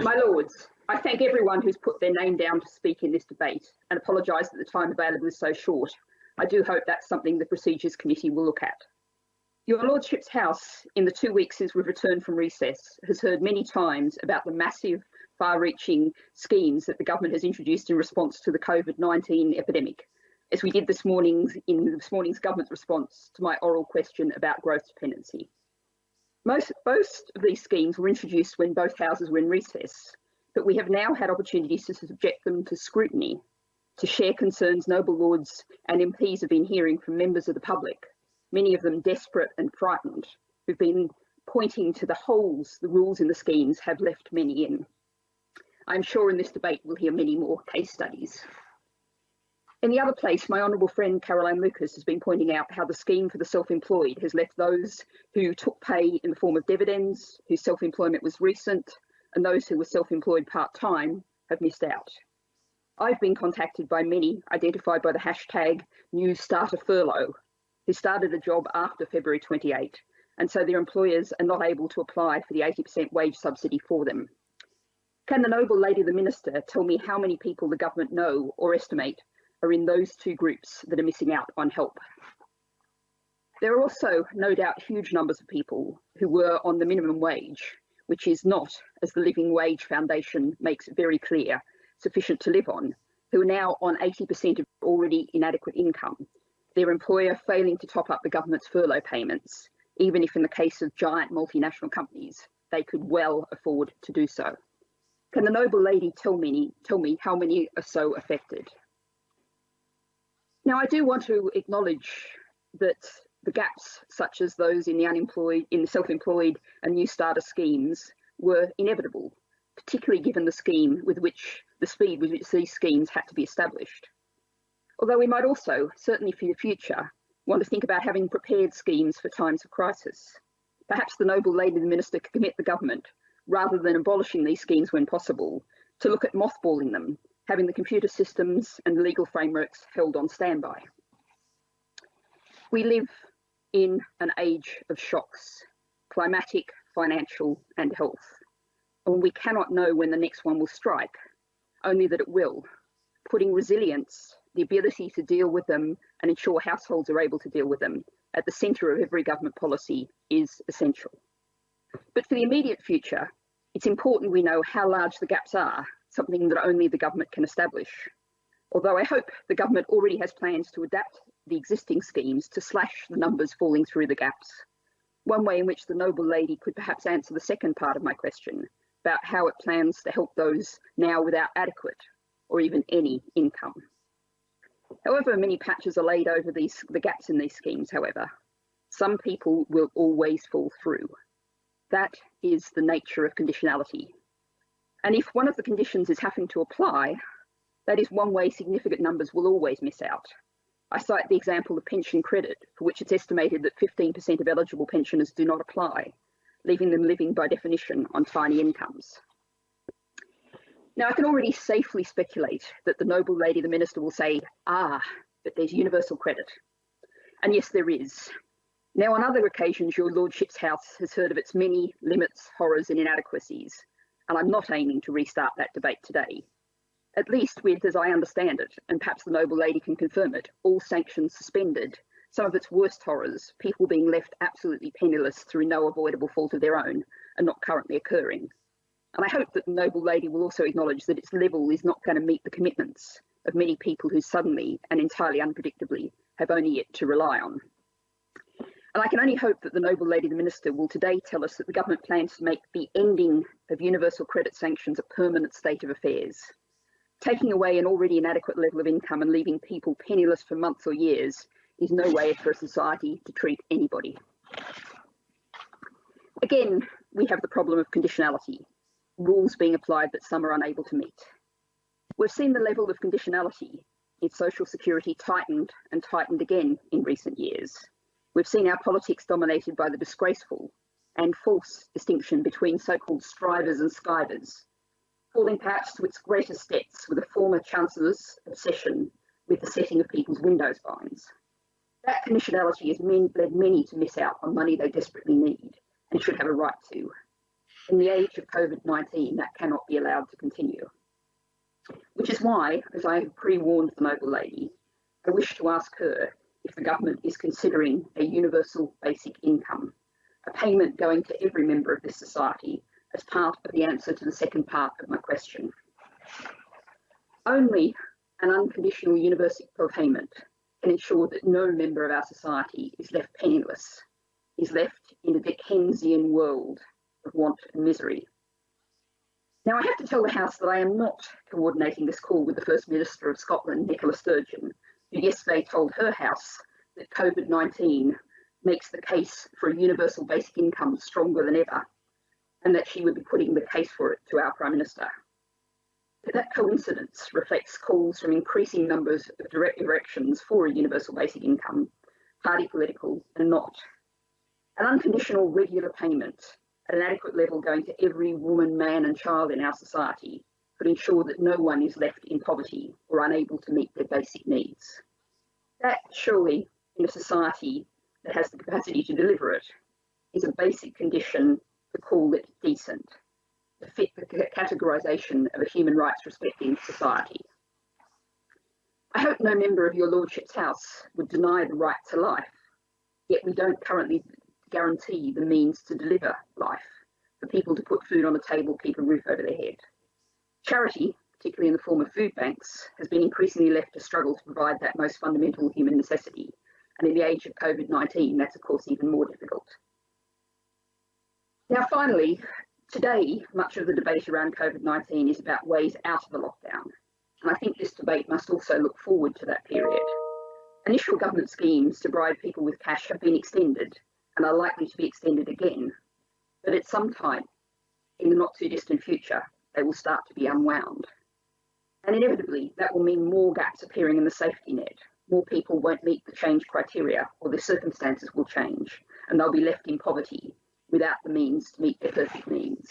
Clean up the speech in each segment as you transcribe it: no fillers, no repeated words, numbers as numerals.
My Lords, I thank everyone who's put their name down to speak in this debate and apologise that the time available is so short. I do hope that's something the Procedures Committee will look at. Your Lordship's House, in the 2 weeks since we've returned from recess, has heard many times about the massive, far-reaching schemes that the government has introduced in response to the COVID-19 epidemic, as we did this morning's government response to my oral question about growth dependency. Most of these schemes were introduced when both houses were in recess, but we have now had opportunities to subject them to scrutiny, to share concerns noble lords and MPs have been hearing from members of the public, many of them desperate and frightened, who've been pointing to the holes the rules in the schemes have left many in. I'm sure in this debate we'll hear many more case studies. In the other place, my honourable friend Caroline Lucas has been pointing out how the scheme for the self-employed has left those who took pay in the form of dividends, whose self-employment was recent, and those who were self-employed part-time have missed out. I've been contacted by many identified by the hashtag #NewStarterFurlough, who started a job after February 28, and so their employers are not able to apply for the 80% wage subsidy for them. Can the noble lady the Minister tell me how many people the government know or estimate are in those two groups that are missing out on help? There are also no doubt huge numbers of people who were on the minimum wage, which is not, as the Living Wage Foundation makes it very clear, sufficient to live on, who are now on 80% of already inadequate income, their employer failing to top up the government's furlough payments, even if in the case of giant multinational companies, they could well afford to do so. Can the noble lady tell me how many are so affected? Now, I do want to acknowledge that the gaps, such as those in the unemployed, in the self-employed and New Starter schemes, were inevitable, particularly given the speed with which these schemes had to be established. Although we might also, certainly for the future, want to think about having prepared schemes for times of crisis. Perhaps the noble lady the Minister could commit the government, rather than abolishing these schemes when possible, to look at mothballing them, having the computer systems and legal frameworks held on standby. We live in an age of shocks, climatic, financial and health, and we cannot know when the next one will strike, only that it will. Putting resilience, the ability to deal with them and ensure households are able to deal with them at the centre of every government policy is essential. But for the immediate future, it's important we know how large the gaps are, something that only the government can establish. Although I hope the government already has plans to adapt the existing schemes to slash the numbers falling through the gaps. One way in which the noble lady could perhaps answer the second part of my question about how it plans to help those now without adequate or even any income. However many patches are laid over the gaps in these schemes, however, some people will always fall through. That is the nature of conditionality. And if one of the conditions is having to apply, that is one way significant numbers will always miss out. I cite the example of pension credit, for which it's estimated that 15% of eligible pensioners do not apply, leaving them living by definition on tiny incomes. Now, I can already safely speculate that the noble lady, the Minister, will say, but there's universal credit. And yes, there is. Now, on other occasions, your Lordship's House has heard of its many limits, horrors and inadequacies, and I'm not aiming to restart that debate today. At least with, as I understand it, and perhaps the noble lady can confirm it, all sanctions suspended, some of its worst horrors, people being left absolutely penniless through no avoidable fault of their own, are not currently occurring. And I hope that the noble lady will also acknowledge that its level is not going to meet the commitments of many people who suddenly and entirely unpredictably have only yet to rely on. And I can only hope that the noble lady, the Minister, will today tell us that the government plans to make the ending of universal credit sanctions a permanent state of affairs. Taking away an already inadequate level of income and leaving people penniless for months or years is no way for a society to treat anybody. Again, we have the problem of conditionality, rules being applied that some are unable to meet. We've seen the level of conditionality in social security tightened and tightened again in recent years. We've seen our politics dominated by the disgraceful and false distinction between so-called strivers and skivers, falling perhaps to its greatest depths with a former Chancellor's obsession with the setting of people's windows blinds. That conditionality has led many to miss out on money they desperately need and should have a right to. In the age of COVID-19, that cannot be allowed to continue. Which is why, as I have pre-warned the Noble Lady, I wish to ask her if the government is considering a universal basic income, a payment going to every member of this society as part of the answer to the second part of my question. Only an unconditional universal payment can ensure that no member of our society is left penniless, is left in a Dickensian world of want and misery. Now, I have to tell the House that I am not coordinating this call with the First Minister of Scotland, Nicola Sturgeon, who yesterday told her House that COVID-19 makes the case for a universal basic income stronger than ever, and that she would be putting the case for it to our Prime Minister. But that coincidence reflects calls from increasing numbers of direct elections for a universal basic income, party political and not. An unconditional regular payment at an adequate level going to every woman, man and child in our society could ensure that no one is left in poverty or unable to meet their basic needs. That, surely, in a society that has the capacity to deliver it, is a basic condition to call it decent, to fit the categorisation of a human rights respecting society. I hope no member of your Lordship's House would deny the right to life, yet we don't currently guarantee the means to deliver life, for people to put food on the table, keep a roof over their head. Charity, particularly in the form of food banks, has been increasingly left to struggle to provide that most fundamental human necessity. And in the age of COVID-19, that's of course even more difficult. Now, finally, today, much of the debate around COVID-19 is about ways out of the lockdown. And I think this debate must also look forward to that period. Initial government schemes to bribe people with cash have been extended and are likely to be extended again. But at some time in the not too distant future, they will start to be unwound. And inevitably, that will mean more gaps appearing in the safety net. More people won't meet the change criteria, or their circumstances will change, and they'll be left in poverty without the means to meet their perfect needs.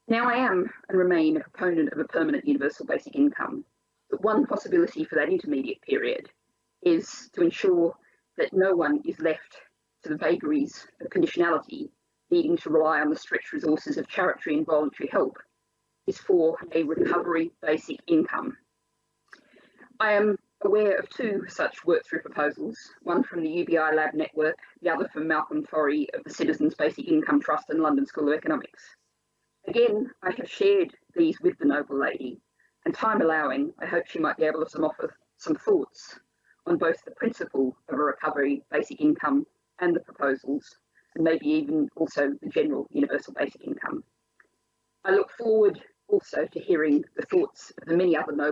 Now, I am and remain a proponent of a permanent universal basic income, but one possibility for that intermediate period is to ensure that no one is left to the vagaries of conditionality, needing to rely on the stretched resources of charity and voluntary help, is for a recovery basic income. I am aware of two such work-through proposals, one from the UBI Lab Network, the other from Malcolm Torrey of the Citizens Basic Income Trust and London School of Economics. Again, I have shared these with the Noble Lady, and time allowing, I hope she might be able to offer some thoughts on both the principle of a recovery basic income and the proposals, and maybe even also the general universal basic income. I look forward also to hearing the thoughts of the many other Noble